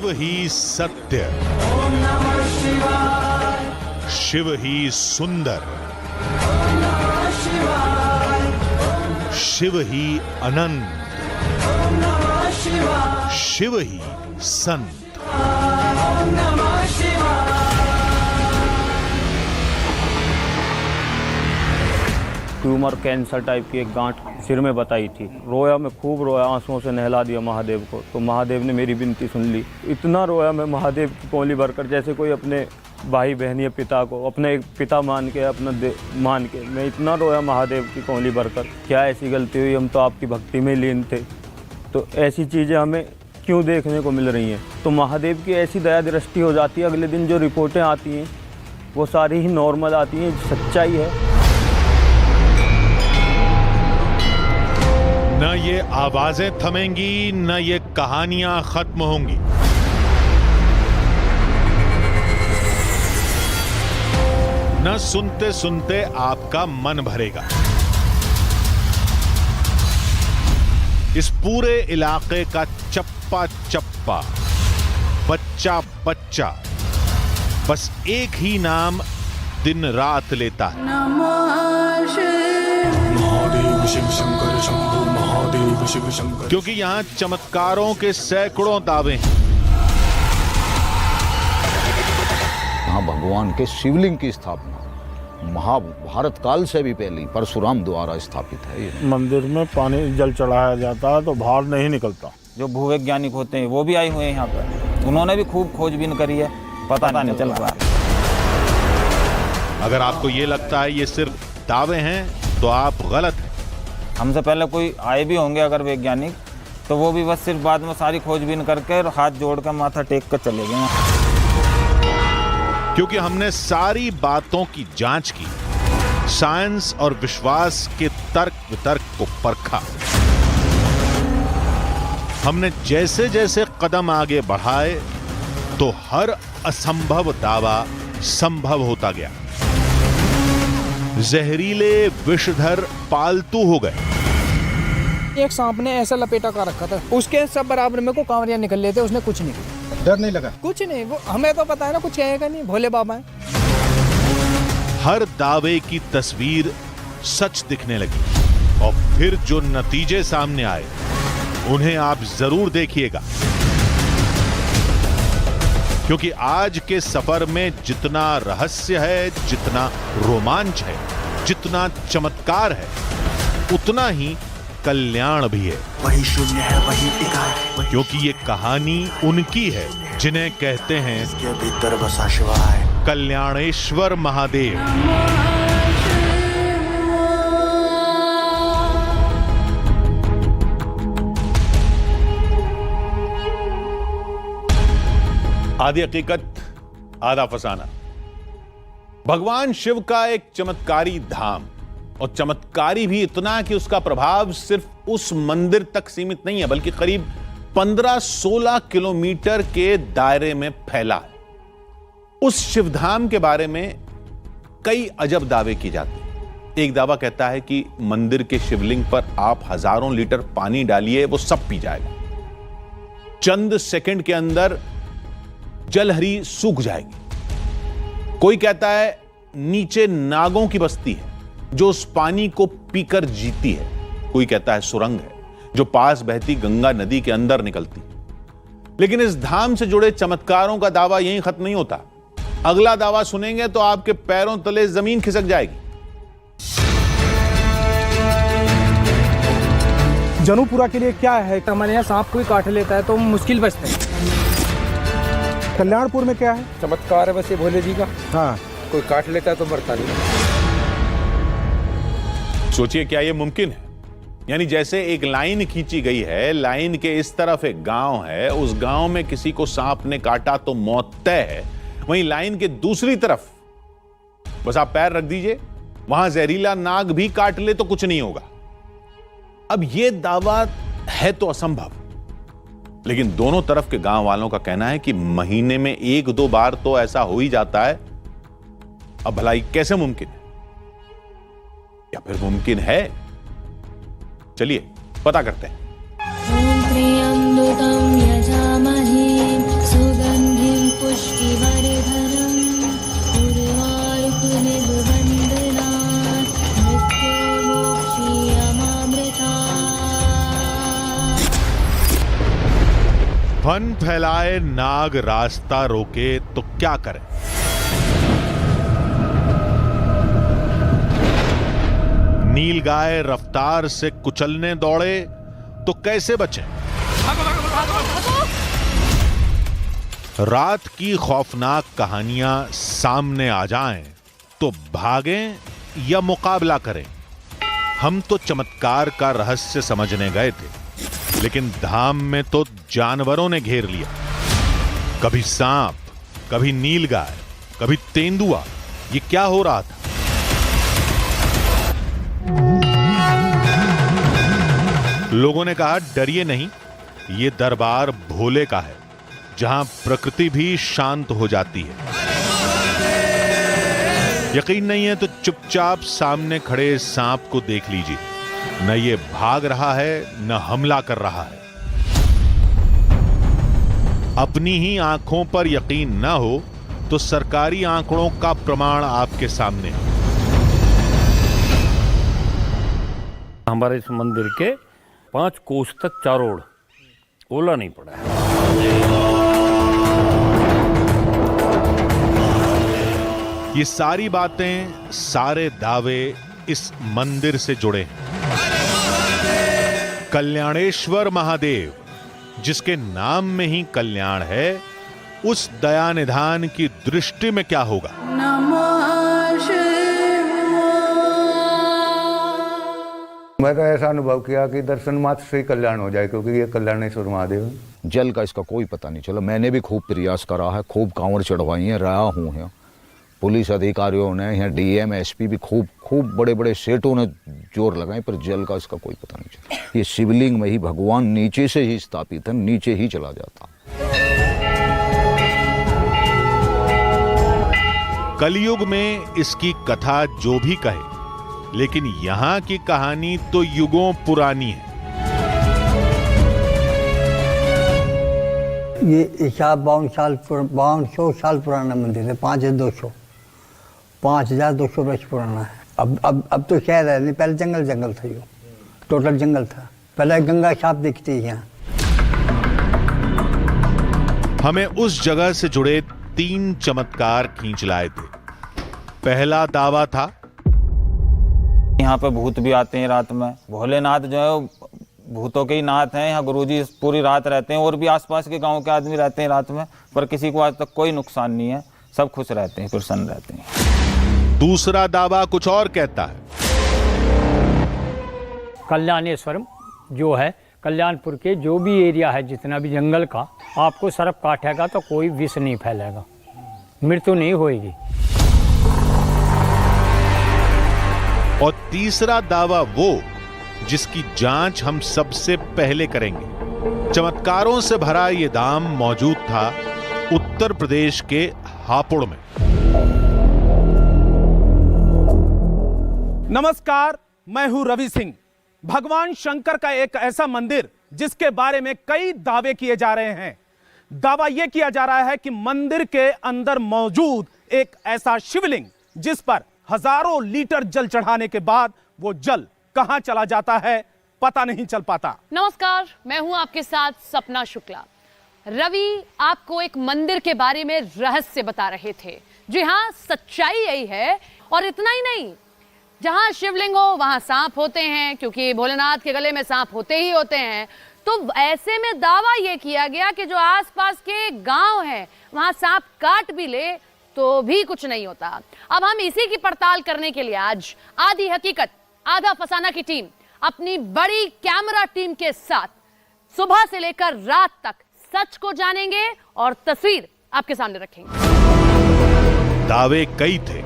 शिव ही सत्य, शिव ही सुंदर, शिव ही अनंत, शिव ही संत। Tumour cancer type की एक गांठ सिर में बताई थी। रोया, मैं खूब रोया, आंसुओं से नहला दिया महादेव को। तो महादेव ने मेरी विनती सुन ली। इतना रोया मैं महादेव की पौली भरकर, जैसे कोई अपने भाई बहन या पिता को अपने एक पिता मान के, अपना मान के मैं इतना रोया महादेव की पौली भरकर। क्या ऐसी गलती हुई, हम तो आपकी भक्ति में लीन थे, तो ऐसी चीज़ें हमें क्यों देखने को मिल रही हैं। तो महादेव की ऐसी दया दृष्टि हो जाती है, अगले दिन जो रिपोर्टें आती हैं वो सारी ही नॉर्मल आती हैं, सच्चाई है। न ये आवाजें थमेंगी, न ये कहानियां खत्म होंगी। न सुनते सुनते आपका मन भरेगा। इस पूरे इलाके का चप्पा चप्पा, बच्चा बच्चा बस एक ही नाम दिन रात लेता है। क्योंकि यहां चमत्कारों के सैकड़ों दावे हैं। यहाँ भगवान के शिवलिंग की स्थापना महाभारत काल से भी पहले परशुराम द्वारा स्थापित है। ये मंदिर में पानी जल चढ़ाया जाता है तो बाहर नहीं निकलता। जो भूवैज्ञानिक होते हैं वो भी आए हुए हैं यहाँ पर, उन्होंने भी खूब खोजबीन करी है, पता नहीं चल रहा। अगर आपको ये लगता है ये सिर्फ दावे हैं तो आप गलत हैं। हमसे पहले कोई आए भी होंगे अगर वैज्ञानिक, तो वो भी बस सिर्फ बाद में सारी खोजबीन करके और हाथ जोड़ कर माथा टेक कर चले गए। क्योंकि हमने सारी बातों की जांच की, साइंस और विश्वास के तर्क वितर्क को परखा। हमने जैसे जैसे कदम आगे बढ़ाए तो हर असंभव दावा संभव होता गया। जहरीले विषधर पालतू हो गए। एक सांप ने ऐसा लपेटा कर रखा था, उसके सब बराबर में को कांवरिया निकल लेते, उसने कुछ नहीं किया। डर नहीं लगा? कुछ नहीं, वो हमें तो पता है ना कुछ कहेगा नहीं, भोले बाबा है। हर दावे की तस्वीर सच दिखने लगी और फिर जो नतीजे सामने आए उन्हें आप जरूर देखिएगा। क्योंकि आज के सफर में जितना रहस्य है, जितना रोमांच है, जितना चमत्कार है, उतना ही कल्याण भी है। वही शून्य है, वही टिका है। क्योंकि ये कहानी उनकी है जिन्हें कहते हैं इसके भीतर बसा शिवाय, कल्याणेश्वर महादेव। आधी हकीकत आधा फसाना। भगवान शिव का एक चमत्कारी धाम, और चमत्कारी भी इतना कि उसका प्रभाव सिर्फ उस मंदिर तक सीमित नहीं है, बल्कि करीब 15-16 किलोमीटर के दायरे में फैला है। उस शिवधाम के बारे में कई अजब दावे की जाते हैं। एक दावा कहता है कि मंदिर के शिवलिंग पर आप हजारों लीटर पानी डालिए, वो सब पी जाएगा। चंद सेकंड के अंदर जलहरी सूख जाएगी। कोई कहता है नीचे नागों की बस्ती है जो उस पानी को पीकर जीती है। कोई कहता है सुरंग है जो पास बहती गंगा नदी के अंदर निकलती। लेकिन इस धाम से जुड़े चमत्कारों का दावा यहीं खत्म नहीं होता। अगला दावा सुनेंगे तो आपके पैरों तले जमीन खिसक जाएगी। जनुपुरा के लिए क्या है? हमारे यहाँ सांप कोई काट लेता है तो मुश्किल बचते हैं। कल्याणपुर में क्या है? चमत्कार है बस ये भोले जी का। हाँ, कोई काट लेता है तो मरता नहीं। सोचिए क्या यह मुमकिन है? यानी जैसे एक लाइन खींची गई है, लाइन के इस तरफ एक गांव है, उस गांव में किसी को सांप ने काटा तो मौत तय है। वहीं लाइन के दूसरी तरफ बस आप पैर रख दीजिए, वहां जहरीला नाग भी काट ले तो कुछ नहीं होगा। अब यह दावा है तो असंभव, लेकिन दोनों तरफ के गांव वालों का कहना है कि महीने में 1-2 बार तो ऐसा हो ही जाता है। अब भलाई कैसे मुमकिन है, या फिर मुमकिन है? चलिए पता करते हैं। फन फैलाए नाग रास्ता रोके तो क्या करें? नीलगाय रफ्तार से कुचलने दौड़े तो कैसे बचें? रात की खौफनाक कहानियां सामने आ जाएं तो भागें या मुकाबला करें? हम तो चमत्कार का रहस्य समझने गए थे, लेकिन धाम में तो जानवरों ने घेर लिया। कभी सांप, कभी नीलगाय, कभी तेंदुआ। ये क्या हो रहा था? लोगों ने कहा डरिए नहीं, ये दरबार भोले का है, जहां प्रकृति भी शांत हो जाती है। यकीन नहीं है तो चुपचाप सामने खड़े सांप को देख लीजिए। न ये भाग रहा है, न हमला कर रहा है। अपनी ही आंखों पर यकीन न हो तो सरकारी आंकड़ों का प्रमाण आपके सामने है। हमारे इस मंदिर के 5 कोस तक चारों ओर ओला नहीं पड़ा है। ये सारी बातें, सारे दावे इस मंदिर से जुड़े हैं। कल्याणेश्वर महादेव, जिसके नाम में ही कल्याण है, उस दया निधान की दृष्टि में क्या होगा? मैं तो ऐसा अनुभव किया कि दर्शन मात्र से ही कल्याण हो जाए, क्योंकि ये कल्याणेश्वर महादेव है। जल का इसका कोई पता नहीं चला। मैंने भी खूब प्रयास करा है, खूब कांवड़ चढ़वाई है, रहा हूँ यहाँ। पुलिस अधिकारियों ने, यहाँ डीएम एसपी भी खूब बड़े बड़े सेठों ने जोर लगाए, पर जल का इसका कोई पता नहीं चला। ये शिवलिंग में ही भगवान नीचे से ही स्थापित है, नीचे ही चला जाता। कलयुग में इसकी कथा जो भी कहे, लेकिन यहां की कहानी तो युगों पुरानी है। ये 5200 साल पुराना मंदिर है। 5200 वर्ष पुराना है। अब तो शहर है नहीं, पहले जंगल था। ये टोटल जंगल था। पहले गंगा साफ दिखती है यहाँ। हमें उस जगह से जुड़े 3 चमत्कार खींच लाए थे। पहला दावा था, यहाँ पे भूत भी आते हैं रात में। भोलेनाथ जो है भूतों के ही नाथ हैं। यहाँ गुरुजी पूरी रात रहते हैं, और भी आसपास के गांव के आदमी रहते हैं रात में, पर किसी को आज तक कोई नुकसान नहीं है। सब खुश रहते हैं, प्रसन्न रहते हैं। दूसरा दावा कुछ और कहता है। कल्याणेश्वरम जो है, कल्याणपुर के जो भी एरिया है, जितना भी जंगल का, आपको सर्प काटेगा तो कोई विष नहीं फैलेगा, मृत्यु नहीं होएगी। और तीसरा दावा वो जिसकी जांच हम सबसे पहले करेंगे। चमत्कारों से भरा ये धाम मौजूद था उत्तर प्रदेश के हापुड़ में। नमस्कार, मैं हूं रवि सिंह। भगवान शंकर का एक ऐसा मंदिर जिसके बारे में कई दावे किए जा रहे हैं। दावा यह किया जा रहा है कि मंदिर के अंदर मौजूद एक ऐसा शिवलिंग जिस पर हजारों लीटर जल चढ़ाने के बाद वो जल कहां चला जाता है पता नहीं चल पाता। नमस्कार, मैं हूं आपके साथ सपना शुक्ला। रवि आपको एक मंदिर के बारे में रहस्य बता रहे थे। जी हां, सच्चाई यही है। और इतना ही नहीं, जहां शिवलिंग हो वहां सांप होते हैं, क्योंकि भोलेनाथ के गले में सांप होते ही होते हैं। तो ऐसे में दावा यह किया गया कि जो आसपास के गांव हैं वहां सांप काट भी ले तो भी कुछ नहीं होता। अब हम इसी की पड़ताल करने के लिए आज आधी हकीकत आधा फसाना की टीम अपनी बड़ी कैमरा टीम के साथ सुबह से लेकर रात तक सच को जानेंगे और तस्वीर आपके सामने रखेंगे। दावे कई थे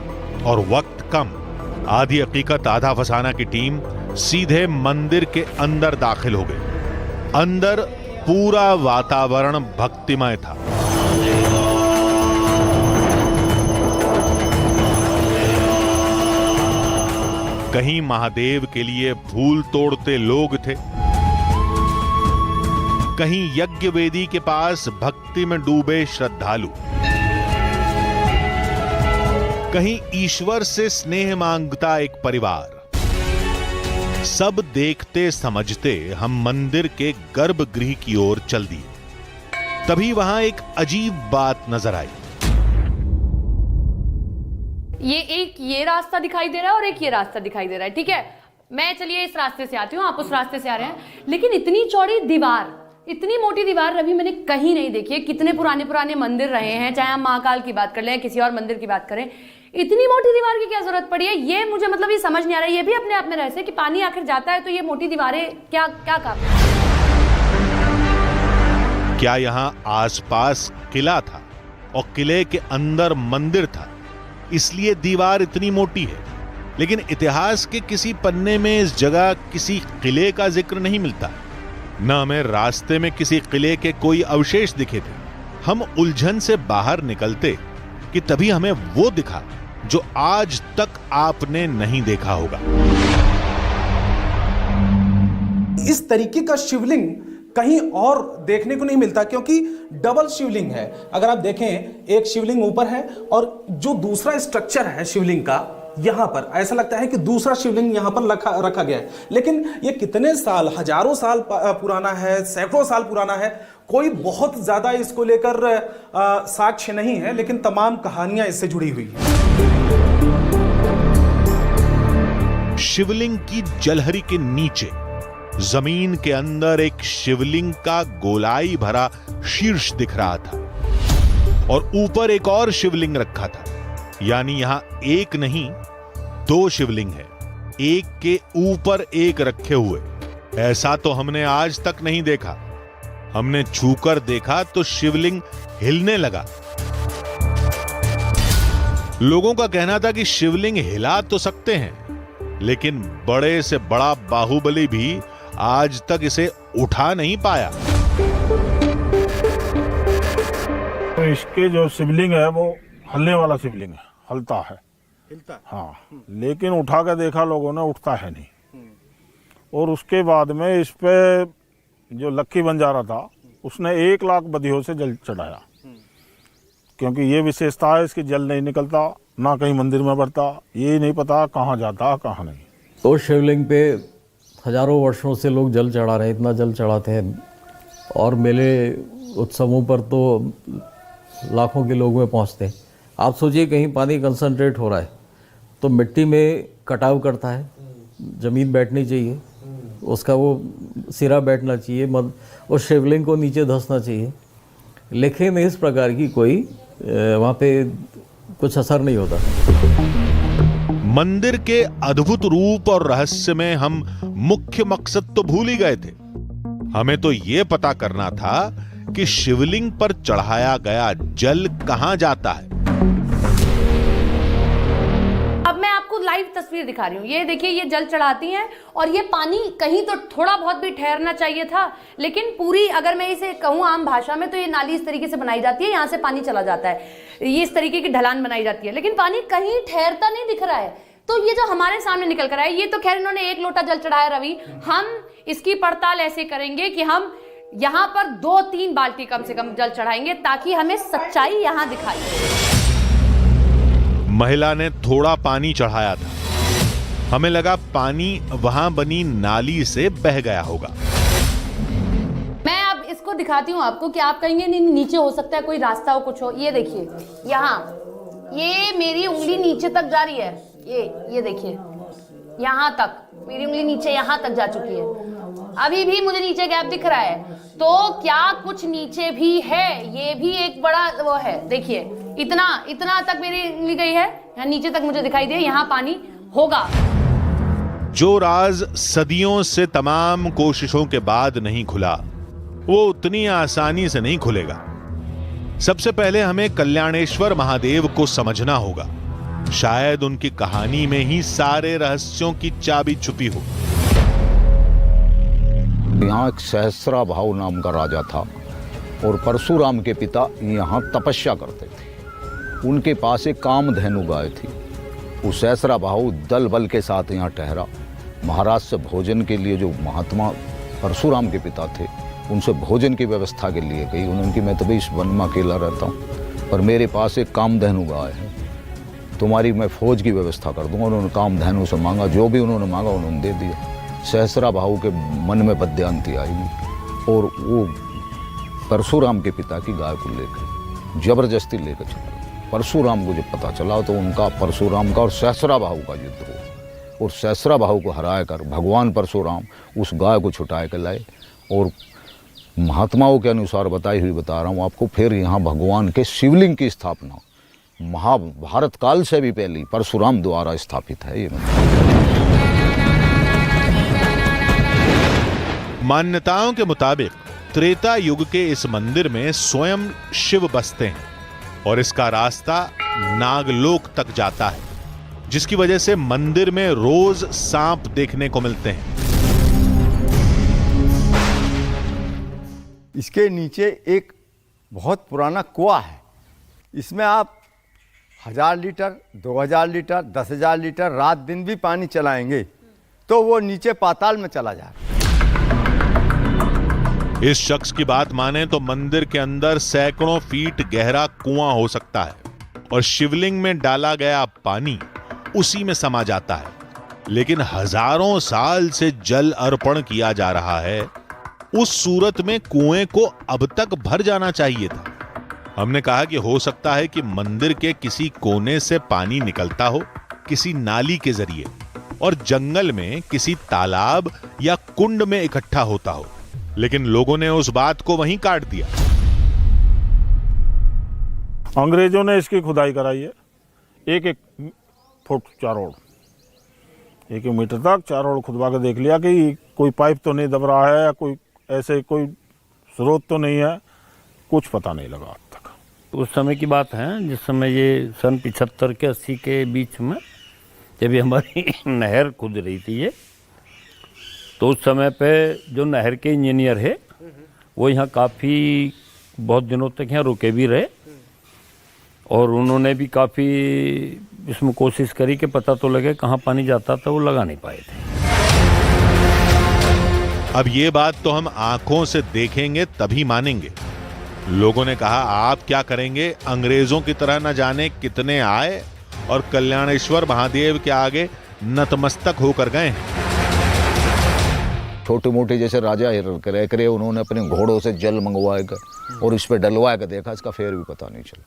और वक्त कम। आधी हकीकत आधा फसाना की टीम सीधे मंदिर के अंदर दाखिल हो गई। अंदर पूरा वातावरण भक्तिमय था। कहीं महादेव के लिए फूल तोड़ते लोग थे, कहीं यज्ञ वेदी के पास भक्ति में डूबे श्रद्धालु, कहीं ईश्वर से स्नेह मांगता एक परिवार। सब देखते समझते हम मंदिर के गर्भगृह की ओर चल दिए। तभी वहां एक अजीब बात नजर आई। ये रास्ता दिखाई दे रहा है और एक ये रास्ता दिखाई दे रहा है, ठीक है। मैं चलिए इस रास्ते से आती हूँ, आप उस रास्ते से आ रहे हैं, लेकिन इतनी चौड़ी दीवार, इतनी मोटी दीवार रवि मैंने कहीं नहीं देखी है। कितने पुराने पुराने मंदिर रहे हैं, चाहे हम महाकाल की बात कर लें, किसी और मंदिर की बात करें, इतनी मोटी दीवार की क्या जरूरत पड़ी है? ये मुझे मतलब ये समझ नहीं आ रहा है। ये भी अपने आप में रहस्य कि पानी आखिर जाता है तो ये मोटी दीवारें क्या क्या काम? क्या यहां आसपास किला था और किले के अंदर मंदिर था, इसलिए दीवार इतनी मोटी है? लेकिन इतिहास के किसी पन्ने में इस जगह किसी किले का जिक्र नहीं मिलता, न हमें रास्ते में किसी किले के कोई अवशेष दिखे थे। हम उलझन से बाहर निकलते कि तभी हमें वो दिखा जो आज तक आपने नहीं देखा होगा। इस तरीके का शिवलिंग कहीं और देखने को नहीं मिलता, क्योंकि डबल शिवलिंग है। अगर आप देखें, एक शिवलिंग ऊपर है और जो दूसरा स्ट्रक्चर है शिवलिंग का, यहां पर ऐसा लगता है कि दूसरा शिवलिंग यहां पर रखा गया है। लेकिन ये कितने साल, हजारों साल पुराना है, सैकड़ों साल पुराना है। कोई बहुत ज्यादा इसको लेकर साक्ष्य नहीं है, लेकिन तमाम कहानियां इससे जुड़ी हुई हैं। शिवलिंग की जलहरी के नीचे जमीन के अंदर एक शिवलिंग का गोलाई भरा शीर्ष दिख रहा था और ऊपर एक और शिवलिंग रखा था। यानी यहां एक नहीं, दो शिवलिंग है, एक के ऊपर एक रखे हुए। ऐसा तो हमने आज तक नहीं देखा। हमने छूकर देखा तो शिवलिंग हिलने लगा। लोगों का कहना था कि शिवलिंग हिला तो सकते हैं, लेकिन बड़े से बड़ा बाहुबली भी आज तक इसे उठा नहीं पाया। तो इसके जो शिवलिंग है वो हलने वाला शिवलिंग है, हलता है। हाँ, लेकिन उठा के देखा लोगों ने, उठता है नहीं। और उसके बाद में इस पे जो लक्की बंजारा था, उसने 1 लाख बदियों से जल चढ़ाया, क्योंकि ये विशेषता है इसकी, जल नहीं निकलता, ना कहीं मंदिर में बढ़ता, ये नहीं पता कहाँ जाता कहाँ नहीं। तो शिवलिंग पे हजारों वर्षों से लोग जल चढ़ा रहे हैं, इतना जल चढ़ाते हैं, और मेले उत्सवों पर तो लाखों के लोग में पहुंचते हैं। आप सोचिए, कहीं पानी कंसंट्रेट हो रहा है तो मिट्टी में कटाव करता है, ज़मीन बैठनी चाहिए, उसका वो सिरा बैठना चाहिए, उस शिवलिंग को नीचे धंसना चाहिए, लेकिन इस प्रकार की कोई वहाँ पे कुछ असर नहीं होता। मंदिर के अद्भुत रूप और रहस्य में हम मुख्य मकसद तो भूल ही गए थे। हमें तो यह पता करना था कि शिवलिंग पर चढ़ाया गया जल कहां जाता है। अब मैं आपको लाइव तस्वीर दिखा रही हूँ। ये देखिए, ये जल चढ़ाती हैं और ये पानी कहीं तो थोड़ा बहुत भी ठहरना चाहिए था, लेकिन पूरी, अगर मैं इसे कहूँ आम भाषा में, तो ये नाली इस तरीके से बनाई जाती है, यहाँ से पानी चला जाता है, ये इस तरीके की ढलान बनाई जाती है, लेकिन पानी कहीं ठहरता नहीं दिख रहा है। तो ये जो हमारे सामने निकल कर आया, ये तो खैर इन्होंने 1 लोटा जल चढ़ाया रवि। हम इसकी पड़ताल ऐसे करेंगे कि हम यहाँ पर 2-3 बाल्टी कम से कम जल चढ़ाएंगे, ताकि हमें सच्चाई यहाँ दिखाई दे। महिला ने थोड़ा पानी चढ़ाया था, हमें लगा पानी वहां बनी नाली से बह गया होगा। मैं अब इसको दिखाती हूँ आपको कि आप कहेंगे नहीं, नीचे हो सकता है कोई रास्ता हो, कुछ हो। ये देखिए, यहाँ ये मेरी उंगली नीचे तक जा रही है, ये देखिए, यहाँ तक मेरी उंगली नीचे यहाँ तक जा चुकी है। अभी भी मुझे नीचे गैप दिख रहा है, तो क्या कुछ नीचे भी है? ये भी एक बड़ा वो है। देखिए, इतना तक मेरी उंगली गई है, यहाँ नीचे तक मुझे दिखाई दे, यहाँ पानी होगा। जो राज सदियों से तमाम कोशिशों के बाद नहीं खुला, वो उतनी आसानी से नहीं खुलेगा। सबसे पहले हमें कल्याणेश्वर महादेव को समझना होगा। शायद उनकी कहानी में ही सारे रहस्यों की चाबी छुपी हो। यहाँ एक सहस्रा भाव नाम का राजा था और परशुराम के पिता यहाँ तपस्या करते थे। उनके पास एक कामधेनु गाय थी। उस सहस्रा भाव दल बल के साथ यहाँ ठहरा। महाराज से भोजन के लिए, जो महात्मा परशुराम के पिता थे, उनसे भोजन की व्यवस्था के लिए गई। उनकी, मैं तभी इस वन में अकेला रहता हूँ और मेरे पास एक कामधेनु गाय है, तुम्हारी मैं फौज की व्यवस्था कर दूंगा। उन्होंने कामधेनु से मांगा, जो भी उन्होंने मांगा उन्होंने दे दिया। सहस्रा भाव के मन में बद्यांती आई और वो परशुराम के पिता की गाय को लेकर जबरदस्ती लेकर चला। परशुराम को जब पता चला तो उनका परशुराम का और सहस्रा बाहु का युद्ध हुआ और सहस्रा बाहु को हराकर भगवान परशुराम उस गाय को छुटा कर लाए। और महात्माओं के अनुसार बताई हुई बता रहा हूँ आपको, फिर यहाँ भगवान के शिवलिंग की स्थापना महाभारत काल से भी पहले परशुराम द्वारा स्थापित है ये मंदिर। मान्यताओं के मुताबिक त्रेता युग के इस मंदिर में स्वयं शिव बसते हैं और इसका रास्ता नागलोक तक जाता है, जिसकी वजह से मंदिर में रोज सांप देखने को मिलते हैं। इसके नीचे एक बहुत पुराना कुआं है, इसमें आप 1000 लीटर, 2000 लीटर, 10,000 लीटर रात दिन भी पानी चलाएंगे तो वो नीचे पाताल में चला जाए। इस शख्स की बात माने तो मंदिर के अंदर सैकड़ों फीट गहरा कुआं हो सकता है और शिवलिंग में डाला गया पानी उसी में समा जाता है। लेकिन हजारों साल से जल अर्पण किया जा रहा है, उस सूरत में कुएं को अब तक भर जाना चाहिए था। हमने कहा कि हो सकता है कि मंदिर के किसी कोने से पानी निकलता हो, किसी नाली के जरिए, और जंगल में किसी तालाब या कुंड में इकट्ठा होता हो, लेकिन लोगों ने उस बात को वहीं काट दिया। अंग्रेजों ने इसकी खुदाई कराई है, एक फुट चारोड़, 1 मीटर तक चारोड़ खुदवा के देख लिया कि कोई पाइप तो नहीं दब रहा है या कोई ऐसे कोई स्रोत तो नहीं है, कुछ पता नहीं लगा अब तक। उस समय की बात है जिस समय ये सन 75 के 80 के बीच में जब ये हमारी नहर खुद रही थी ये, तो उस समय पे जो नहर के इंजीनियर है वो यहाँ काफ़ी बहुत दिनों तक यहाँ रुके भी रहे और उन्होंने भी काफ़ी इसमें कोशिश करी कि पता तो लगे कहाँ पानी जाता था, वो लगा नहीं पाए थे। अब ये बात तो हम आंखों से देखेंगे तभी मानेंगे। लोगों ने कहा आप क्या करेंगे, अंग्रेजों की तरह न जाने कितने आए और कल्याणेश्वर महादेव के आगे नतमस्तक होकर गए। छोटे मोटे जैसे राजा रह करे उन्होंने अपने घोड़ों से जल मंगवाए कर और इस पर डलवाए कर देखा, इसका फेर भी पता नहीं चला।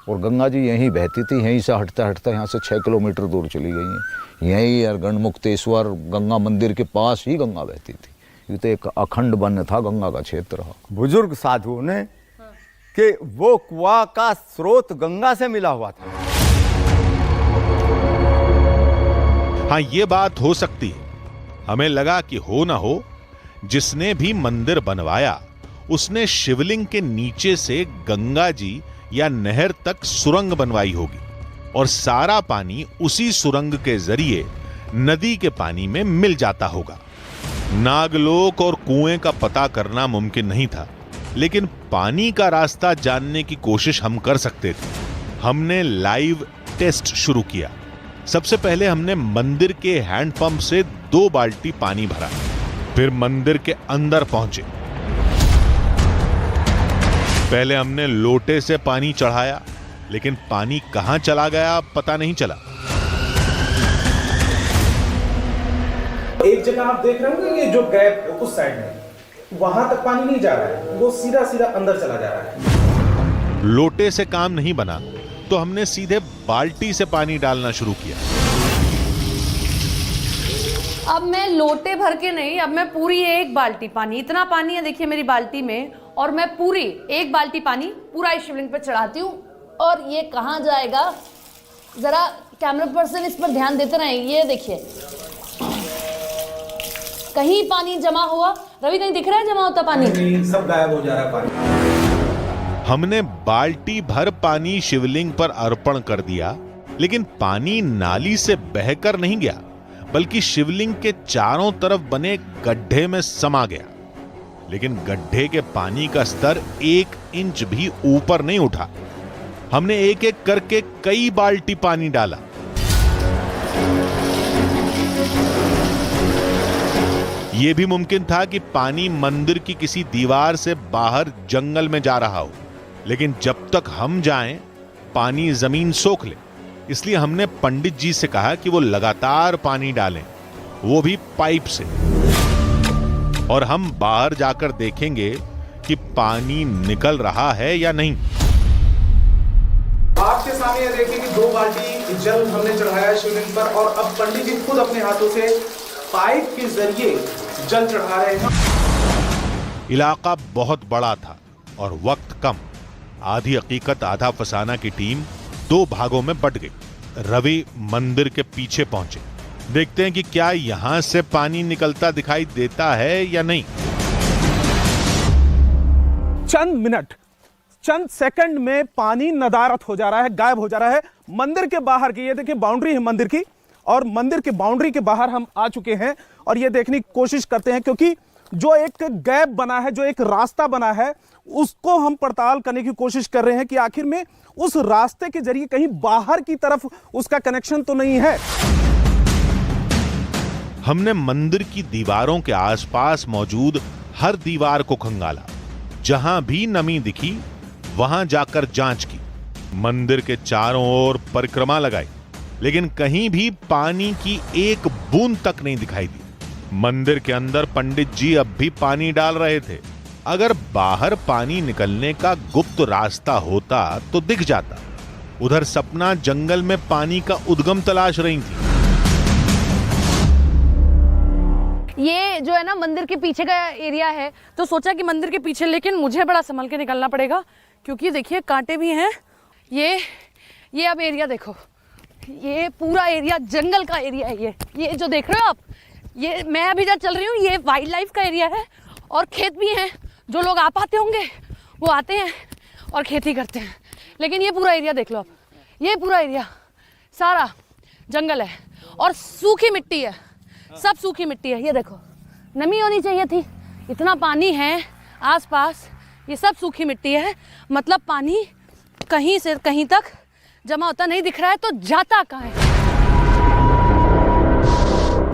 और गंगा जी यहीं बहती थी, यहीं से हटता हटता यहाँ से 6 किलोमीटर दूर चली गई हैं। यहीं गढ़मुक्तेश्वर गंगा मंदिर के पास ही गंगा बहती थी। ये तो एक अखंड वन था, गंगा का क्षेत्र रहा। बुजुर्ग साधुओं ने कि वो कुआं का स्रोत गंगा से मिला हुआ था। हाँ, ये बात हो सकती है। हमें लगा कि हो ना हो, जिसने भी मंदिर बनवाया उसने शिवलिंग के नीचे से गंगा जी या नहर तक सुरंग बनवाई होगी और सारा पानी उसी सुरंग के जरिए नदी के पानी में मिल जाता होगा। नागलोक और कुएं का पता करना मुमकिन नहीं था, लेकिन पानी का रास्ता जानने की कोशिश हम कर सकते थे। हमने लाइव टेस्ट शुरू किया। सबसे पहले हमने मंदिर के हैंडपंप से 2 बाल्टी पानी भरा, फिर मंदिर के अंदर पहुंचे। पहले हमने लोटे से पानी चढ़ाया, लेकिन पानी कहां चला गया पता नहीं चला। एक जगह आप देख रहे होंगे ये जो गैप उस साइड में, वहां तक पानी नहीं जा रहा है, वो सीधा सीधा अंदर चला जा रहा है। लोटे से काम नहीं बना तो हमने सीधे बाल्टी से पानी डालना शुरू किया। अब मैं लोटे भर के नहीं, अब मैं पूरी 1 बाल्टी पानी, इतना पानी है देखिए मेरी बाल्टी में, और मैं पूरी 1 बाल्टी पानी पूरा इस शिवलिंग पे चढ़ाती हूँ। और ये कहाँ जाएगा, जरा कैमरा पर्सन इस पर ध्यान देते रहे। ये देखिए कहीं पानी जमा हुआ, रवि कहीं दिख रहा है जमा होता पानी? नहीं, सब गायब हो जा रहा है पानी। हमने बाल्टी भर पानी शिवलिंग पर अर्पण कर दिया, लेकिन पानी नाली से बहकर नहीं गया, बल्कि शिवलिंग के चारों तरफ बने गड्ढे में समा गया। लेकिन गड्ढे के पानी का स्तर 1 इंच भी ऊपर नहीं उठा। हमने एक एक करके कई बाल्टी पानी डाला। यह भी मुमकिन था कि पानी मंदिर की किसी दीवार से बाहर जंगल में जा रहा हो, लेकिन जब तक हम जाएं पानी जमीन सोख ले। इसलिए हमने पंडित जी से कहा कि वो लगातार पानी डालें, वो भी पाइप से। और हम बाहर जाकर देखेंगे कि पानी निकल रहा है या नहीं। आपके सामने ये देखिए कि 2 बाल्टी जल हमने चढ़ाया शिवलिंग पर और अब पंडित जी खुद अपने हाथों से पाइप के जरिए जल चढ़ा रहे हैं। इलाका बहुत बड़ा था और वक्त कम। आधी हकीकत आधा फसाना की टीम 2 भागों में बट गई। रवि मंदिर के पीछे पहुंचे। देखते हैं कि क्या यहां से पानी निकलता दिखाई देता है या नहीं। चंद मिनट, चंद सेकंड में पानी नदारत हो जा रहा है, गायब हो जा रहा है। मंदिर के बाहर की ये देखिए बाउंड्री है मंदिर की, और मंदिर की बाउंड्री के बाहर हम आ चुके हैं और ये देखने की कोशिश करते हैं, क्योंकि जो एक गैप बना है, जो एक रास्ता बना है, उसको हम पड़ताल करने की कोशिश कर रहे हैं कि आखिर में उस रास्ते के जरिए कहीं बाहर की तरफ उसका कनेक्शन तो नहीं है। हमने मंदिर की दीवारों के आसपास मौजूद हर दीवार को खंगाला। जहां भी नमी दिखी वहां जाकर जांच की। मंदिर के चारों ओर परिक्रमा लगाई, लेकिन कहीं भी पानी की एक बूंद तक नहीं दिखाई दी। मंदिर के अंदर पंडित जी अब भी पानी डाल रहे थे। अगर बाहर पानी निकलने का गुप्त रास्ता होता तो दिख जाता। उधर सपना जंगल में पानी का उद्गम तलाश रही थी। ये जो है ना मंदिर के पीछे का एरिया है, तो सोचा कि मंदिर के पीछे, लेकिन मुझे बड़ा संभल के निकलना पड़ेगा क्योंकि देखिए कांटे भी हैं। ये अब एरिया देखो, ये पूरा एरिया जंगल का एरिया है। ये जो देख रहे हो आप, ये मैं अभी जहाँ चल रही हूँ, ये वाइल्ड लाइफ का एरिया है और खेत भी हैं। जो लोग आ पाते होंगे वो आते हैं और खेती करते हैं, लेकिन ये पूरा एरिया देख लो आप, ये पूरा एरिया सारा जंगल है और सूखी मिट्टी है, सब सूखी मिट्टी है। ये देखो, नमी होनी चाहिए थी, इतना पानी है आसपास, ये सब सूखी मिट्टी है। मतलब पानी कहीं से कहीं तक जमा होता नहीं दिख रहा है, तो जाता कहाँ है?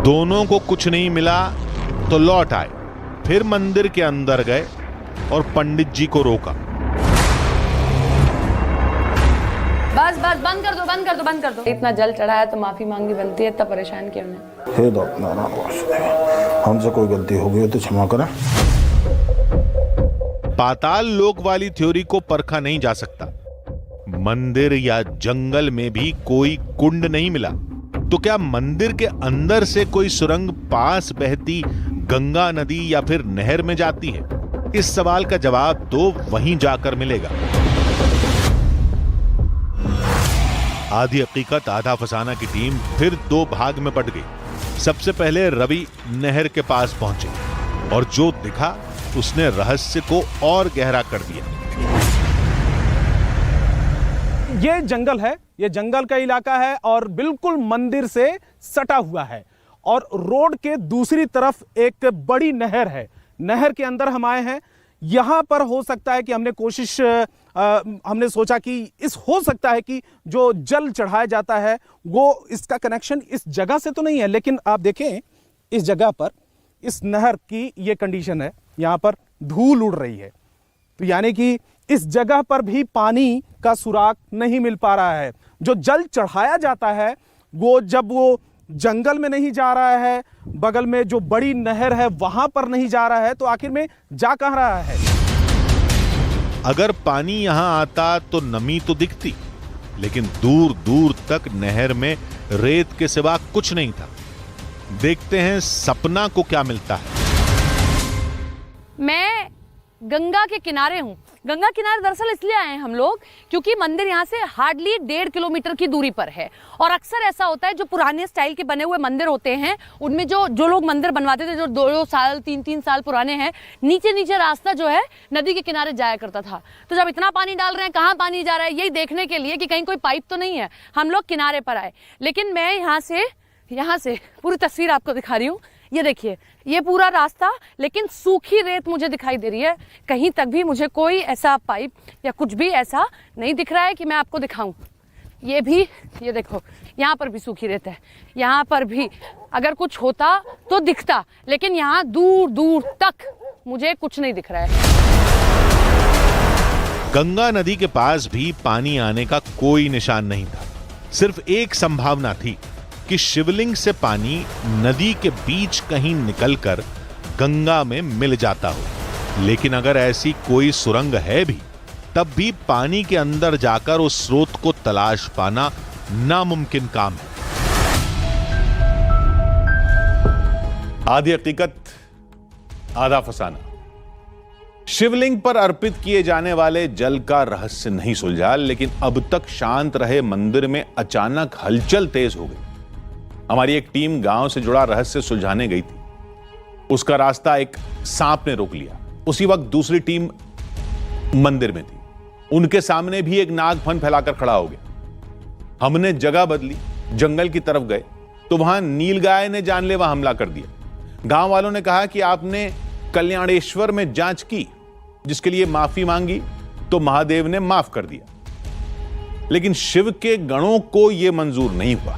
दोनों को कुछ नहीं मिला तो लौट आए। फिर मंदिर के अंदर गए और पंडित जी को रोका। बस बंद कर दो, बंद कर दो, बंद कर दो। इतना जल चढ़ाया तो माफी मांगनी बनती है, इतना परेशान क्यों नहीं? हे हमसे कोई गलती हो गई तो क्षमा करें। पाताल लोक वाली थ्योरी को परखा नहीं जा सकता। मंदिर या जंगल में भी कोई कुंड नहीं मिला, तो क्या मंदिर के अंदर से कोई सुरंग पास बहती गंगा नदी या फिर नहर में जाती है? इस सवाल का जवाब तो वहीं जाकर मिलेगा। आधी हकीकत आधा फसाना की टीम फिर 2 भाग में बट गई। सबसे पहले रवि नहर के पास पहुंचे और जो दिखा उसने रहस्य को और गहरा कर दिया। ये जंगल है, ये जंगल का इलाका है और बिल्कुल मंदिर से सटा हुआ है और रोड के दूसरी तरफ एक बड़ी नहर है। नहर के अंदर हम आए हैं। यहां पर हो सकता है कि हमने सोचा कि हो सकता है कि जो जल चढ़ाया जाता है वो इसका कनेक्शन इस जगह से तो नहीं है, लेकिन आप देखें इस जगह पर इस नहर की ये कंडीशन है, यहां पर धूल उड़ रही है, तो यानी कि इस जगह पर भी पानी का सुराग नहीं मिल पा रहा है। जो जल चढ़ाया जाता है वो जब वो जंगल में नहीं जा रहा है, बगल में जो बड़ी नहर है वहां पर नहीं जा रहा है, तो आखिर में जा कहां रहा है? अगर पानी यहां आता तो नमी तो दिखती, लेकिन दूर दूर तक नहर में रेत के सिवा कुछ नहीं था। देखते हैं सपना को क्या मिलता है। मैं गंगा के किनारे हूँ। गंगा किनारे दरअसल इसलिए आए हैं हम लोग क्योंकि मंदिर यहाँ से हार्डली 1.5 किलोमीटर की दूरी पर है और अक्सर ऐसा होता है जो पुराने स्टाइल के बने हुए मंदिर होते हैं उनमें जो लोग मंदिर बनवाते थे, जो 2 साल 3 साल पुराने हैं, नीचे रास्ता जो है नदी के किनारे जाया करता था। तो जब इतना पानी डाल रहे हैं, कहाँ पानी जा रहा है, यही देखने के लिए कि कहीं कोई पाइप तो नहीं है, हम लोग किनारे पर आए। लेकिन मैं यहाँ से पूरी तस्वीर आपको दिखा रही हूँ। ये देखिए, ये पूरा रास्ता, लेकिन सूखी रेत मुझे दिखाई दे रही है। कहीं तक भी मुझे कोई ऐसा पाइप या कुछ भी ऐसा नहीं दिख रहा है कि मैं आपको दिखाऊं। ये देखो, यहाँ पर भी सूखी रेत है, यहाँ पर भी अगर कुछ होता तो दिखता, लेकिन यहाँ दूर दूर तक मुझे कुछ नहीं दिख रहा है। गंगा नदी के पास भी पानी आने का कोई निशान नहीं था। सिर्फ एक संभावना थी कि शिवलिंग से पानी नदी के बीच कहीं निकलकर गंगा में मिल जाता हो। लेकिन अगर ऐसी कोई सुरंग है भी, तब भी पानी के अंदर जाकर उस स्रोत को तलाश पाना नामुमकिन काम है। आधी हकीकत आधा फसाना। शिवलिंग पर अर्पित किए जाने वाले जल का रहस्य नहीं सुलझा, लेकिन अब तक शांत रहे मंदिर में अचानक हलचल तेज हो गई। हमारी एक टीम गांव से जुड़ा रहस्य सुलझाने गई थी। उसका रास्ता एक सांप ने रोक लिया। उसी वक्त दूसरी टीम मंदिर में थी। उनके सामने भी एक नाग फन फैलाकर खड़ा हो गया। हमने जगह बदली, जंगल की तरफ गए तो वहां नीलगाय ने जानलेवा हमला कर दिया। गांव वालों ने कहा कि आपने कल्याणेश्वर में जांच की, जिसके लिए माफी मांगी तो महादेव ने माफ कर दिया। लेकिन शिव के गणों को यह मंजूर नहीं हुआ।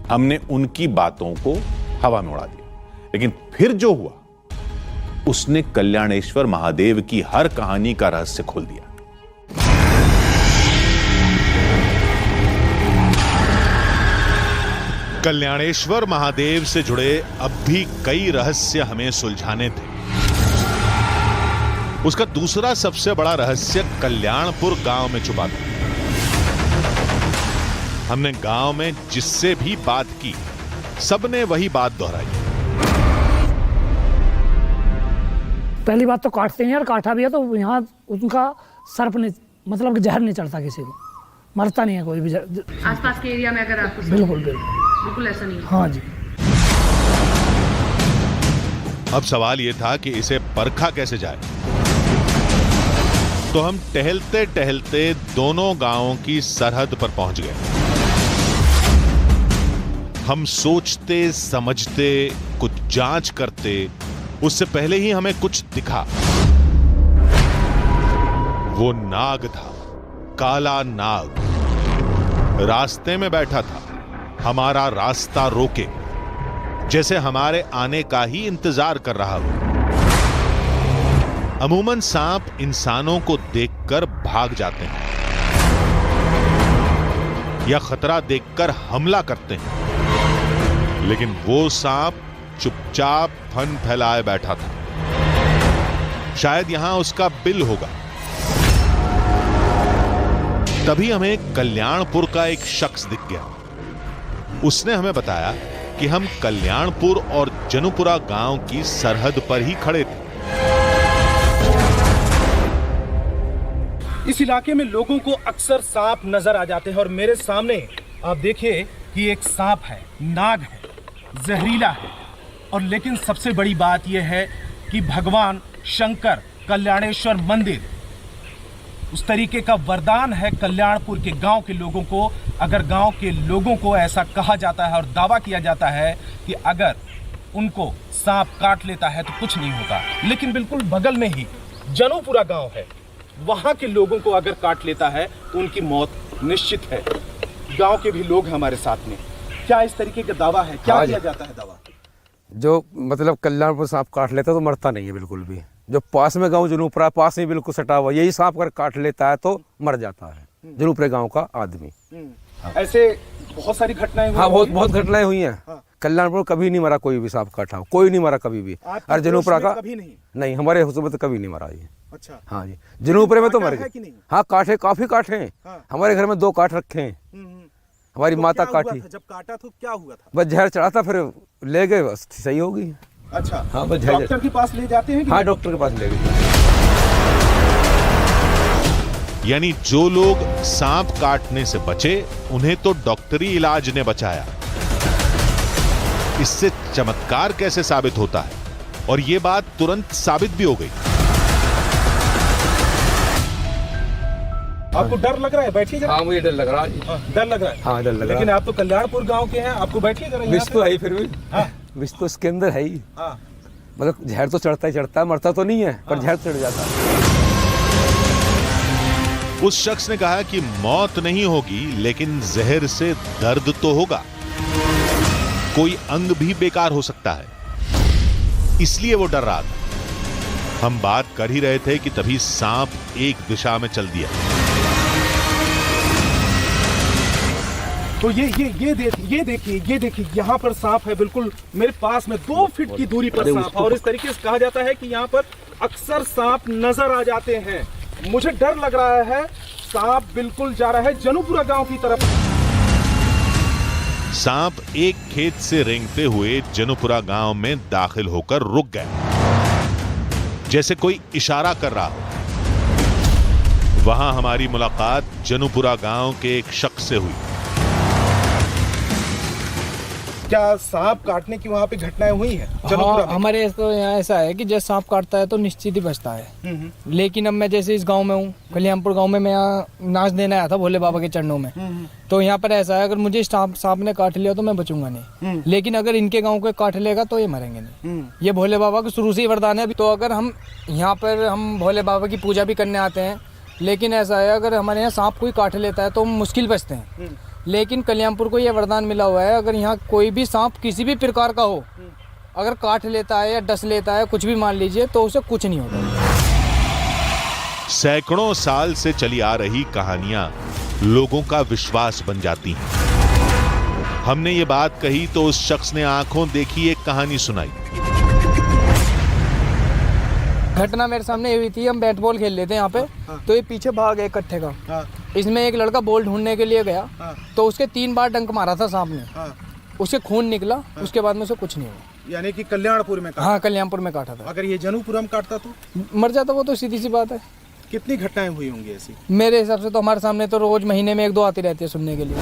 हमने उनकी बातों को हवा में उड़ा दिया। लेकिन फिर जो हुआ, उसने कल्याणेश्वर महादेव की हर कहानी का रहस्य खोल दिया। कल्याणेश्वर महादेव से जुड़े अब भी कई रहस्य हमें सुलझाने थे। उसका दूसरा सबसे बड़ा रहस्य कल्याणपुर गांव में छुपा था। हमने गांव में जिससे भी बात की, सबने वही बात दोहराई। पहली बात तो काटते हैं यार, काटा भी है तो यहाँ उनका सर्प नहीं, मतलब कि जहर नहीं चढ़ता, किसी को मरता नहीं है कोई भी। आसपास के एरिया में अगर आपको बिल्कुल बिल्कुल बिल्कुल ऐसा नहीं है। हाँ जी। अब सवाल यह था कि इसे परखा कैसे जाए। तो हम टहलते टहलते दोनों गांवों की सरहद पर पहुंच गए। हम सोचते समझते कुछ जांच करते, उससे पहले ही हमें कुछ दिखा। वो नाग था, काला नाग। रास्ते में बैठा था, हमारा रास्ता रोके, जैसे हमारे आने का ही इंतजार कर रहा हो। अमूमन सांप इंसानों को देखकर भाग जाते हैं या खतरा देखकर हमला करते हैं, लेकिन वो सांप चुपचाप फन फैलाए बैठा था। शायद यहां उसका बिल होगा। तभी हमें कल्याणपुर का एक शख्स दिख गया। उसने हमें बताया कि हम कल्याणपुर और जनुपुरा गांव की सरहद पर ही खड़े थे। इस इलाके में लोगों को अक्सर सांप नजर आ जाते हैं और मेरे सामने आप देखिए कि एक सांप है, नाग है, जहरीला है। और लेकिन सबसे बड़ी बात यह है कि भगवान शंकर कल्याणेश्वर मंदिर उस तरीके का वरदान है कल्याणपुर के गांव के लोगों को। अगर गांव के लोगों को ऐसा कहा जाता है और दावा किया जाता है कि अगर उनको सांप काट लेता है तो कुछ नहीं होता, लेकिन बिल्कुल बगल में ही जनुपुरा गांव है, वहां के लोगों को अगर काट लेता है तो उनकी मौत निश्चित है। गांव के भी लोग हमारे साथ में। क्या इस तरीके का दावा है? क्या किया जाता है दावा? जो मतलब कल्याणपुर सांप काट लेता है तो मरता नहीं है बिल्कुल भी। जो पास में गांव जनुपुरा पास में बिल्कुल सटा हुआ, यही सांप अगर काट लेता है तो मर जाता है जनुपुरे गांव का आदमी। ऐसे बहुत सारी घटनाएं। हाँ, बहुत घटनाएं हुई हैं। हाँ। कल्याणपुर कभी नहीं मरा कोई भी सांप काटा, कोई नहीं मरा कभी भी। और जनुपुरा का कभी नहीं, हमारे हुस्न तो कभी नहीं मरा ये। अच्छा। हाँ जी, जनुपुरे में तो मर गए। हाँ, काटे, काफी काटे हैं। हमारे घर में 2 काट रखे हैं। हमारी माता काटी। जब काटा तो क्या हुआ था? बस जहर चढ़ा था, फिर ले गए, बस सही हो गई। अच्छा। हाँ, बस डॉक्टर के पास ले जाते हैं? हाँ, डॉक्टर के पास ले गए। यानी जो लोग सांप काटने से बचे, उन्हें तो डॉक्टरी इलाज ने बचाया। इससे चमत्कार कैसे साबित होता है? और यह बात तुरंत साबित भी हो गई। आपको डर लग रहा है? बैठिए जरा। हाँ, मुझे डर लग रहा है। डर लग रहा है? हाँ, डर लग रहा है। लेकिन आप तो कल्याणपुर गांव के हैं, आपको बैठिए जरा। विष तो है ही, फिर भी विष तो इसके अंदर है ही। मतलब जहर तो चढ़ता ही चढ़ता है, मरता तो नहीं है, पर जहर चढ़ जाता है। उस शख्स ने कहा कि मौत नहीं होगी, लेकिन जहर से दर्द तो होगा, कोई अंग भी बेकार हो सकता है, इसलिए वो डर रहा था। हम बात कर ही रहे थे कि तभी सांप एक दिशा में चल दिया। तो ये देखिए यहाँ पर सांप है, बिल्कुल मेरे पास में 2 फीट की दूरी पर सांप है। और इस तरीके से कहा जाता है कि यहाँ पर अक्सर सांप नजर आ जाते हैं। मुझे डर लग रहा है, सांप बिल्कुल जा रहा है जनुपुरा गांव की तरफ। सांप एक खेत से रेंगते हुए जनुपुरा गांव में दाखिल होकर रुक गया, जैसे कोई इशारा कर रहा हो। वहां हमारी मुलाकात जनुपुरा गांव के एक शख्स से हुई। क्या सांप काटने की वहाँ पे घटनाएं हुई हैं? हाँ, हमारे तो यहाँ ऐसा है कि जब सांप काटता है तो निश्चित ही बचता है। लेकिन अब मैं जैसे इस गांव में हूँ, कल्याणपुर गांव में, मैं यहाँ नाच देने आया था भोले बाबा के चरणों में। तो यहाँ पर ऐसा है, अगर मुझे सांप ने काट लिया तो मैं बचूंगा नहीं, लेकिन अगर इनके गाँव को काट लेगा तो ये मरेंगे नहीं। ये भोले बाबा का शुरू से ही वरदान है। तो अगर हम यहाँ पर हम भोले बाबा की पूजा भी करने आते हैं, लेकिन ऐसा है अगर हमारे यहाँ सांप कोई काट लेता है तो हम मुश्किल बचते हैं। लेकिन कल्याणपुर को यह वरदान मिला हुआ है, अगर यहाँ कोई भी सांप किसी भी प्रकार का हो, अगर काट लेता है या डस लेता है, कुछ भी मान लीजिए, तो उसे कुछ नहीं होता। सैकड़ों साल से चली आ रही कहानियां लोगों का विश्वास बन जाती हैं। हमने ये बात कही तो उस शख्स ने आंखों देखी एक कहानी सुनाई। घटना मेरे सामने हुई थी, हम बैट बॉल खेल लेते हैं यहाँ पे, तो ये पीछे भाग गए इकट्ठे का। इसमें एक लड़का बॉल ढूंढने के लिए गया, तो उसके 3 बार डंक मारा था सांप ने, उससे खून निकला, उसके बाद में उसे कुछ नहीं हुआ। यानी कि कल्याणपुर में काटा? हाँ, कल्याणपुर में काटा था। अगर ये जनुपुरम काटता तो मर जाता, वो तो सीधी सी बात है। कितनी घटनाएं हुई होंगी ऐसी? मेरे हिसाब से तो हमारे सामने तो रोज महीने में 1-2 आती रहती है सुनने के लिए।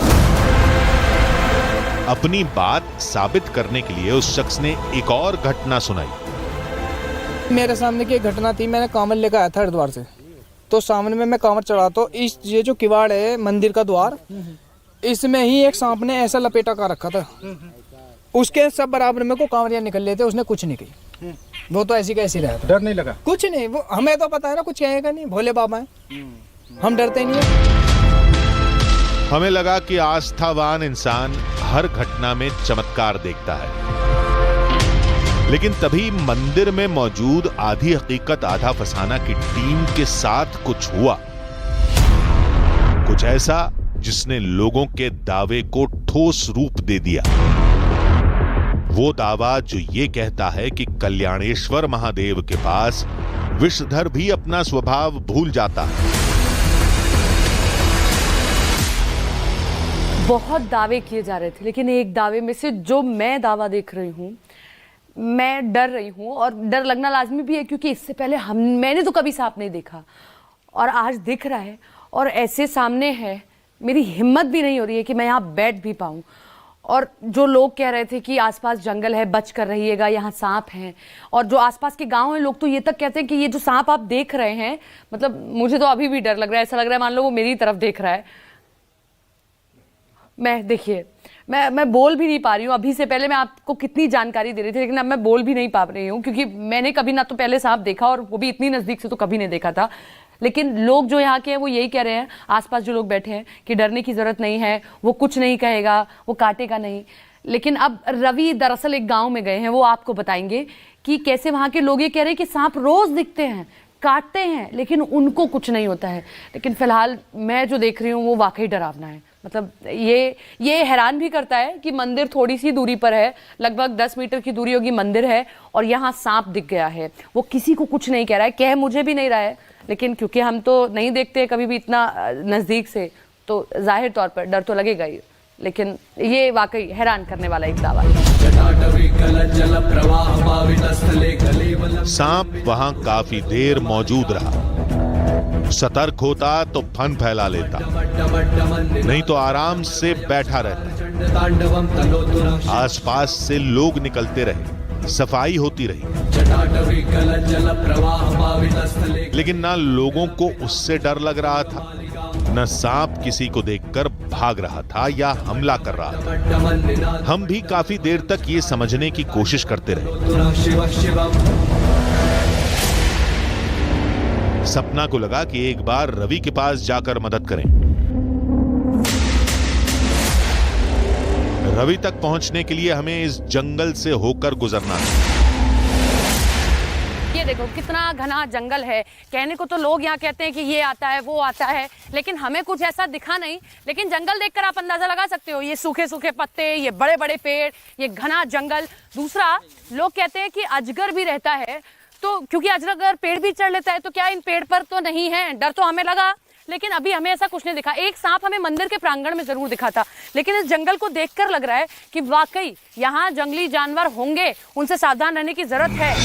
अपनी बात साबित करने के लिए उस शख्स ने एक और घटना सुनाई। मेरे सामने की एक घटना थी, मैंने कांवर लेकर आया था हरिद्वार से, तो सामने में मैं कांवर चढ़ा, तो इस ये जो किवाड़ है मंदिर का द्वार, इसमें ही एक सांप ने ऐसा लपेटा कर रखा था। उसके सब बराबर में को कांवरिया निकल लेते, उसने कुछ नहीं कही। वो तो ऐसी कैसी रहा था। डर नहीं लगा? कुछ नहीं, वो हमें तो पता है ना, कुछ कहेगा नहीं, भोले बाबा है, हम डरते नहीं है। हमें लगा कि आस्थावान इंसान हर घटना में चमत्कार देखता है, लेकिन तभी मंदिर में मौजूद आधी हकीकत आधा फसाना की टीम के साथ कुछ हुआ, कुछ ऐसा जिसने लोगों के दावे को ठोस रूप दे दिया। वो दावा जो ये कहता है कि कल्याणेश्वर महादेव के पास विषधर भी अपना स्वभाव भूल जाता है। बहुत दावे किए जा रहे थे, लेकिन एक दावे में से जो मैं दावा देख रही हूं, मैं डर रही हूँ, और डर लगना लाजमी भी है, क्योंकि इससे पहले मैंने तो कभी सांप नहीं देखा, और आज दिख रहा है और ऐसे सामने है, मेरी हिम्मत भी नहीं हो रही है कि मैं यहाँ बैठ भी पाऊँ। और जो लोग कह रहे थे कि आसपास जंगल है, बच कर रहिएगा, यहाँ सांप हैं, और जो आसपास के गांव हैं, लोग तो ये तक कहते हैं कि ये जो सांप आप देख रहे हैं, मतलब मुझे तो अभी भी डर लग रहा है, ऐसा लग रहा है मान लो वो मेरी तरफ देख रहा है। देखिए, मैं बोल भी नहीं पा रही हूँ। अभी से पहले मैं आपको कितनी जानकारी दे रही थी, लेकिन अब मैं बोल भी नहीं पा रही हूँ, क्योंकि मैंने कभी ना तो पहले सांप देखा, और वो भी इतनी नज़दीक से तो कभी नहीं देखा था। लेकिन लोग जो यहाँ के हैं वो यही कह रहे हैं, आसपास जो लोग बैठे हैं, कि डरने की ज़रूरत नहीं है, वो कुछ नहीं कहेगा, वो काटेगा नहीं। लेकिन अब रवि दरअसल एक गाँव में गए हैं, वो आपको बताएंगे कि कैसे वहाँ के लोग ये कह रहे हैं कि सांप रोज़ दिखते हैं, काटते हैं, लेकिन उनको कुछ नहीं होता है। लेकिन फिलहाल मैं जो देख रही हूँ वो वाकई डरावना है। मतलब ये हैरान भी करता है कि मंदिर थोड़ी सी दूरी पर है, लगभग 10 मीटर की दूरी होगी मंदिर है, और यहाँ सांप दिख गया है। वो किसी को कुछ नहीं कह रहा है, कह मुझे भी नहीं रहा है, लेकिन क्योंकि हम तो नहीं देखते कभी भी इतना नज़दीक से, तो जाहिर तौर पर डर तो लगेगा ही। लेकिन ये वाकई हैरान करने वाला एक दावा है। सांप वहां काफी देर मौजूद रहा। सतर्क होता तो फन फैला लेता, नहीं तो आराम से बैठा रहता। आसपास से लोग निकलते रहे, सफाई होती रही, लेकिन ना लोगों को उससे डर लग रहा था, न सांप किसी को देखकर भाग रहा था या हमला कर रहा था। हम भी काफी देर तक ये समझने की कोशिश करते रहे। सपना को लगा कि एक बार रवि के पास जाकर मदद करें। रवि तक पहुंचने के लिए हमें इस जंगल से होकर गुजरना है। ये देखो कितना घना जंगल है। कहने को तो लोग यहाँ कहते हैं कि ये आता है वो आता है, लेकिन हमें कुछ ऐसा दिखा नहीं। लेकिन जंगल देखकर आप अंदाजा लगा सकते हो, ये सूखे सूखे पत्ते, ये बड़े बड़े पेड़, ये घना जंगल। दूसरा, लोग कहते हैं कि अजगर भी रहता है, तो क्योंकि अजगर पेड़ भी चढ़ लेता है तो क्या इन पेड़ पर तो नहीं है? डर तो हमें लगा, लेकिन अभी हमें ऐसा कुछ नहीं दिखा। एक सांप हमें मंदिर के प्रांगण में जरूर दिखा था, लेकिन इस जंगल को देखकर लग रहा है कि वाकई यहाँ जंगली जानवर होंगे, उनसे सावधान रहने की जरूरत है।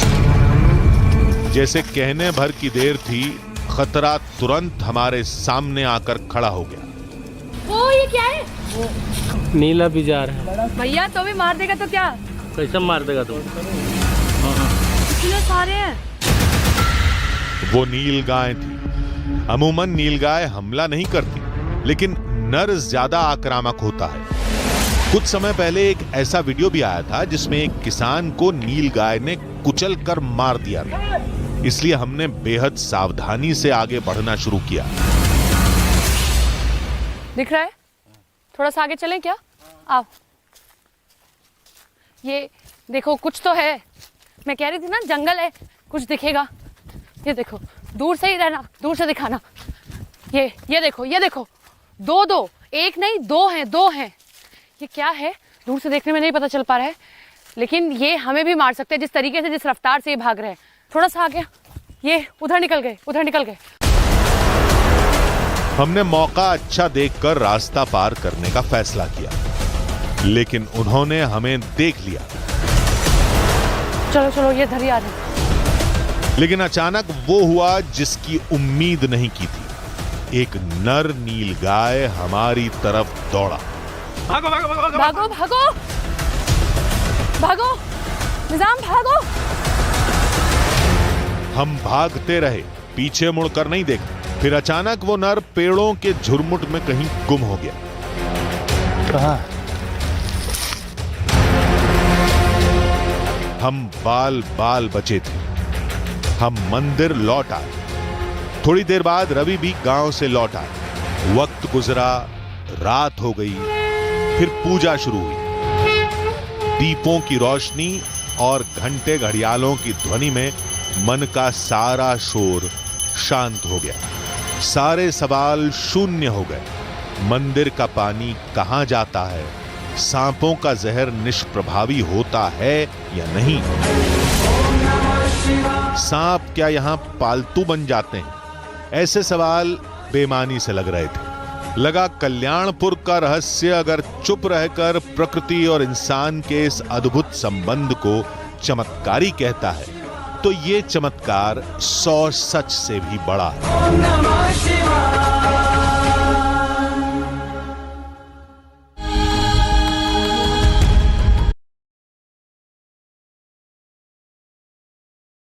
जैसे कहने भर की देर थी, खतरा तुरंत हमारे सामने आकर खड़ा हो गया। वो ये क्या है? नीला बिजार है भैया, तो भी मार देगा तो क्या? कैसे मार देगा तुम? इतने सारे हैं। वो नील गाय थी। अमूमन नीलगाय हमला नहीं करती, लेकिन नर ज्यादा आक्रामक होता है। कुछ समय पहले एक ऐसा वीडियो भी आया था जिसमें एक किसान को नीलगाय ने कुचल कर मार दिया था। इसलिए हमने बेहद सावधानी से आगे बढ़ना शुरू किया। दिख रहा है? थोड़ा सा आगे चलें क्या? आओ। ये देखो, कुछ तो है। मैं कह रही थी ना, जंगल है, कुछ दिखेगा। ये देखो, दूर से ही रहना, दूर से दिखाना। ये देखो, ये देखो, दो, एक नहीं, दो हैं। ये क्या है? दूर से देखने में नहीं पता चल पा रहा है, लेकिन ये हमें भी मार सकते हैं जिस तरीके से, जिस रफ्तार से ये भाग रहे हैं। थोड़ा सा आगे, ये उधर निकल गए। हमने मौका अच्छा देखकर रास्ता पार करने का फैसला किया, लेकिन उन्होंने हमें देख लिया। चलो, ये धरी आ रही। लेकिन अचानक वो हुआ जिसकी उम्मीद नहीं की थी। एक नर नीलगाय हमारी तरफ दौड़ा। भागो, निजाम भागो। हम भागते रहे, पीछे मुड़कर नहीं देखते। फिर अचानक वो नर पेड़ों के झुरमुट में कहीं गुम हो गया। कहाँ? हम बाल बचे थे। हम मंदिर लौट आए। थोड़ी देर बाद रवि भी गांव से लौट आए। वक्त गुजरा, रात हो गई, फिर पूजा शुरू हुई। दीपों की रोशनी और घंटे घड़ियालों की ध्वनि में मन का सारा शोर शांत हो गया। सारे सवाल शून्य हो गए। मंदिर का पानी कहां जाता है? सांपों का जहर निष्प्रभावी होता है या नहीं? सांप क्या यहां पालतू बन जाते हैं? ऐसे सवाल बेमानी से लग रहे थे। लगा कल्याणपुर का रहस्य अगर चुप रहकर प्रकृति और इंसान के इस अद्भुत संबंध को चमत्कारी कहता है, तो ये चमत्कार 100 सच से भी बड़ा है।